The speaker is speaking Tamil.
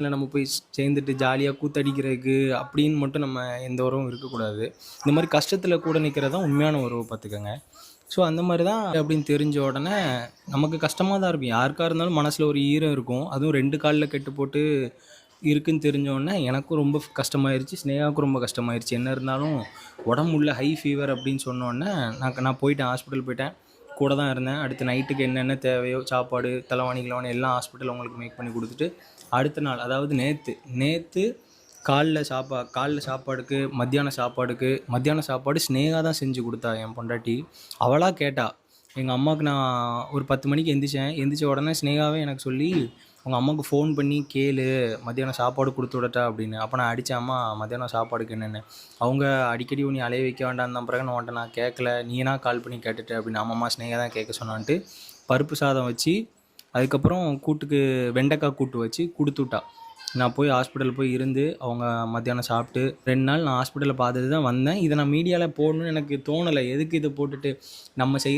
இல்லை நம்ம போய் சேர்ந்துட்டு ஜாலியாக கூத்தடிக்கிறதுக்கு அப்படின்னு மட்டும் நம்ம எந்த உறவும் இருக்கக்கூடாது. இந்த மாதிரி கஷ்டத்தில் கூட நிற்கிறது தான் உண்மையான உறவு பார்த்துக்கங்க. ஸோ அந்த மாதிரி தான் அப்படின்னு தெரிஞ்ச உடனே நமக்கு கஷ்டமாக தான் இருக்கும். யாருக்கா இருந்தாலும் மனசில் ஒரு ஈரம் இருக்கும். அதுவும் 2 கால்ல கெட்டு போட்டு இருக்குன்னு தெரிஞ்ச உடனே எனக்கும் ரொம்ப கஷ்டமாயிருச்சு. ஸ்னேகாவுக்கும் ரொம்ப கஷ்டமாயிருச்சு. என்ன இருந்தாலும் உடம்பு உள்ள ஹை ஃபீவர் அப்படின்னு சொன்னோடனே நான் போயிட்டேன், ஹாஸ்பிட்டல் போயிட்டேன். கூட தான் இருந்தேன். அடுத்து நைட்டுக்கு என்னென்ன தேவையோ சாப்பாடு, தலைவாணி கிலவாணி எல்லாம் ஹாஸ்பிட்டல் அவங்களுக்கு மேக் பண்ணி கொடுத்துட்டு, அடுத்த நாள் அதாவது நேற்று காலைல சாப்பாடுக்கு, மத்தியான சாப்பாடு ஸ்னேகா தான் செஞ்சு கொடுத்தா என் பொண்டாட்டி. அவளா கேட்டா. எங்கள் அம்மாவுக்கு நான் ஒரு 10 மணிக்கு எந்திரிச்சேன். எந்திரிச்ச உடனே ஸ்னேகாவே எனக்கு சொல்லி, "உங்கள் அம்மாவுக்கு ஃபோன் பண்ணி கேளு, மத்தியானம் சாப்பாடு கொடுத்து விடட்டா" அப்படின்னு. அப்போ நான் அடித்தேன், "அம்மா மத்தியானம் சாப்பாடுக்கு என்னென்னு?" அவங்க அடிக்கடி உன்னை அலைய வைக்க வேண்டாம் தான் பிறகு நான் உன்ட்ட நான் கேட்கல, நீனா கால் பண்ணி கேட்டுட்ட அப்படின்னு. ஆமாம்மா ஸ்னேகா தான் கேட்க சொன்னான்ட்டு பருப்பு சாதம் வச்சு, அதுக்கப்புறம் கூட்டுக்கு வெண்டைக்காய் கூட்டு வச்சு கொடுத்துட்டா. நான் போய் ஹாஸ்பிட்டல் போய் இருந்து அவங்க மத்தியானம் சாப்பிட்டு 2 நாள் நான் ஹாஸ்பிட்டலில் பார்த்துட்டு தான் வந்தேன். இதை நான் மீடியாவில் போடணும்னு எனக்கு தோணலை. எதுக்கு இதை போட்டுட்டு நம்ம செய்ய